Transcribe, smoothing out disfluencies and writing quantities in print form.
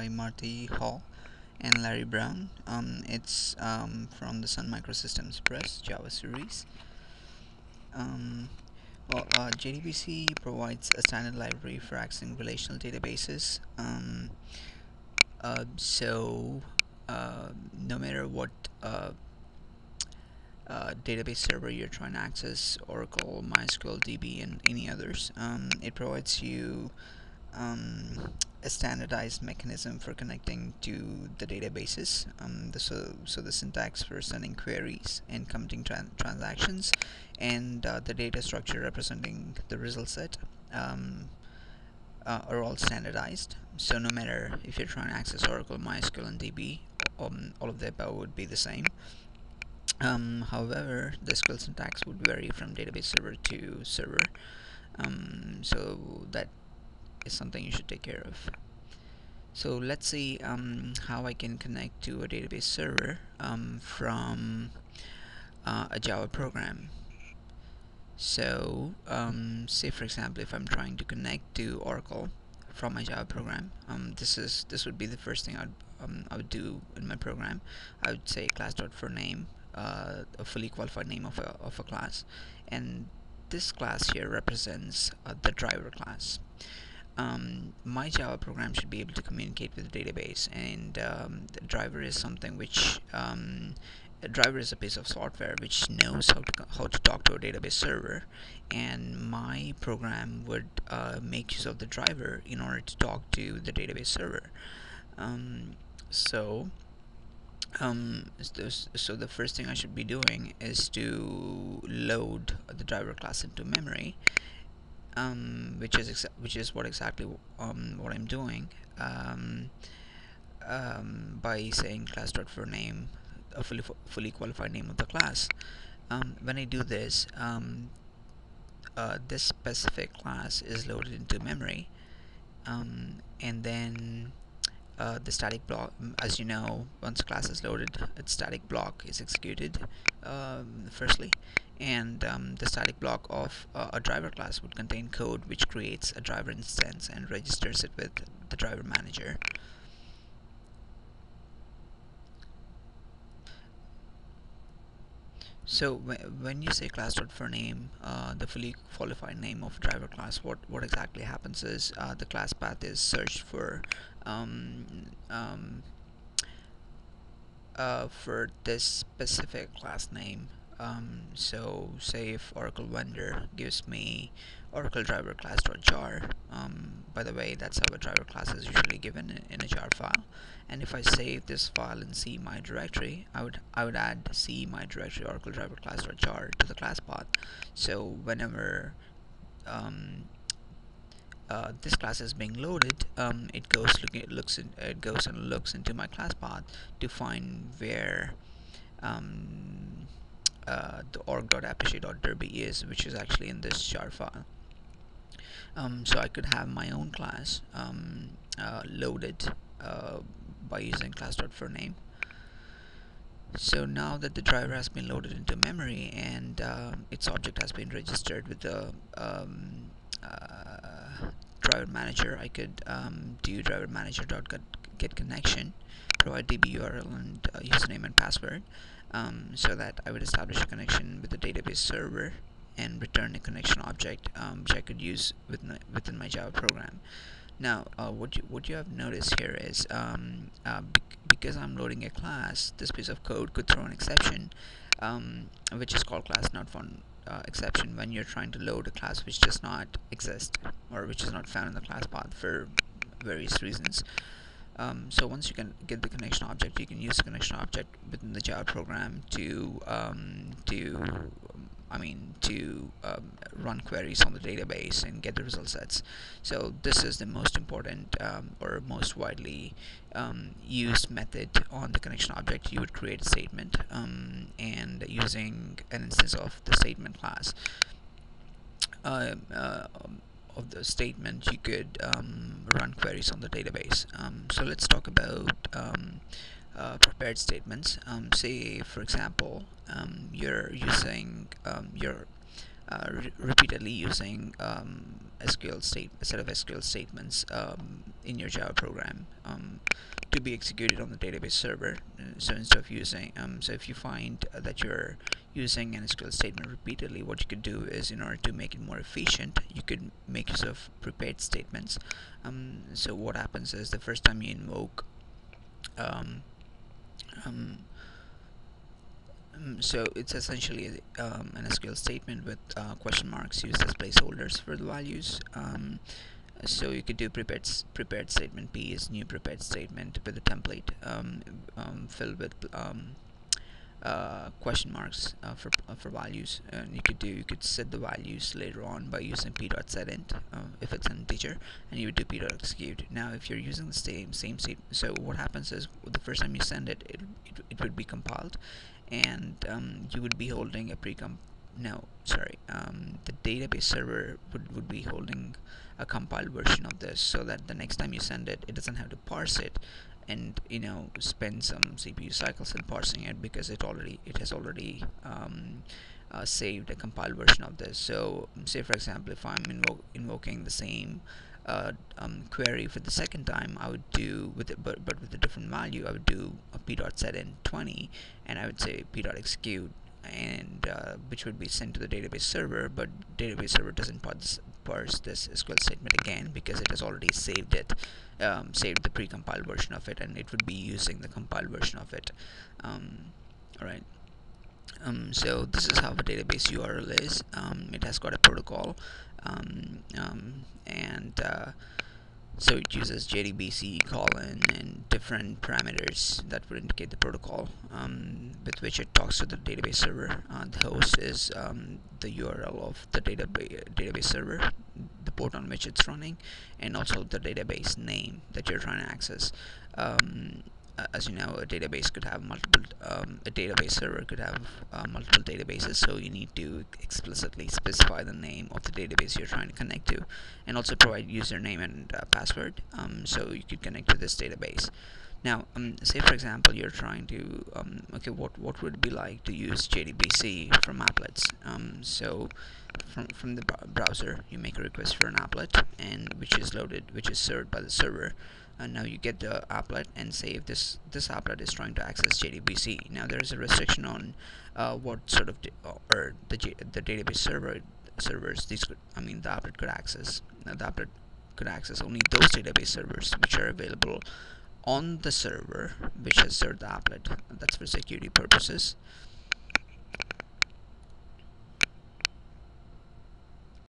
by Marty Hall and Larry Brown. It's from the Sun Microsystems Press Java series. Um, Jdbc provides a standard library for accessing relational databases. So no matter what uh, database server you're trying to access, Oracle, MySQL, DB, and any others, it provides you a standardized mechanism for connecting to the databases. So the syntax for sending queries and counting transactions, and the data structure representing the result set are all standardized. So no matter if you're trying to access Oracle, MySQL, and DB, all of the above would be the same. However, the SQL syntax would vary from database server to server. So that is something you should take care of. So let's see how I can connect to a database server from a Java program. So say for example, if I'm trying to connect to Oracle from my Java program, this would be the first thing I would do in my program. I would say class.forName, a fully qualified name of a class, and this class here represents the driver class. My Java program should be able to communicate with the database, and the driver is something which a driver is a piece of software which knows how to talk to a database server, and my program would make use of the driver in order to talk to the database server. Um, so so the first thing I should be doing is to load the driver class into memory, which is what exactly what I'm doing, by saying class.forName, a fully qualified name of the class. When I do this, this specific class is loaded into memory, and then the static block, as you know, once a class is loaded, its static block is executed firstly, and the static block of a driver class would contain code which creates a driver instance and registers it with the driver manager. So when you say class.forName, the fully qualified name of driver class, what exactly happens is the class path is searched for this specific class name. So say if Oracle vendor gives me Oracle driver class.jar, by the way, that's how a driver class is usually given in a jar file. And if I save this file in C my directory, I would add C my directory Oracle driver class.jar to the class path. So whenever this class is being loaded, it goes and looks into my class path to find where the org.apache.derby is, which is actually in this jar file. So I could have my own class loaded by using class.forName. So now that the driver has been loaded into memory, and its object has been registered with the driver manager, I could do driver manager.get connection, provide DB URL and username and password, so that I would establish a connection with the database server and return a connection object, which I could use within my Java program. Now, what you have noticed here is because I'm loading a class, this piece of code could throw an exception, which is called class not found exception, when you're trying to load a class which does not exist or which is not found in the class path for various reasons. So once you can get the connection object, you can use the connection object within the Java program to run queries on the database and get the result sets. So this is the most important or most widely used method on the connection object. You would create a statement, and using an instance of the statement class of the statement, you could run queries on the database. So let's talk about prepared statements. Say for example, you're using you're repeatedly using a set of SQL statements in your Java program. to be executed on the database server. So instead of using, so if you find that you're using an SQL statement repeatedly, what you could do is, in order to make it more efficient, you could make use of prepared statements. So what happens is, the first time you invoke um, um, so it's essentially an SQL statement with question marks used as placeholders for the values. So you could do prepared statement P is new prepared statement with a template filled with question marks for values. And you could set the values later on by using p.setInt if it's an integer, and you would do p.execute. Now if you're using the same state, so what happens is, the first time you send it, it would be compiled, and you would be holding a no, sorry, the database server would be holding a compiled version of this, so that the next time you send it, it doesn't have to parse it and spend some CPU cycles in parsing it, because it has already saved a compiled version of this. So say for example, if I'm invoking the same query for the second time, I would do with it, but with a different value, I would do a p.setInt 20, and I would say p.execute, and which would be sent to the database server. But database server doesn't parse this SQL statement again, because it has already saved it, saved the pre-compiled version of it, and it would be using the compiled version of it. Alright. So this is how the database URL is. It has got a protocol, and so it uses Jdbc colon and different parameters that would indicate the protocol with which it talks to the database server. The host is the URL of the database server, the port on which it's running, and also the database name that you're trying to access. As you know, a database could have multiple, a database server could have multiple databases, so you need to explicitly specify the name of the database you're trying to connect to, and also provide username and password, so you could connect to this database. Now, say for example, you're trying to, okay, what would it be like to use Jdbc from applets? So from the browser, you make a request for an applet, and which is served by the server. And now you get the applet, and say if this applet is trying to access Jdbc. Now there is a restriction on what sort of or the database servers these could, the applet could access. Now the applet could access only those database servers which are available on the server which has served the applet. That's for security purposes.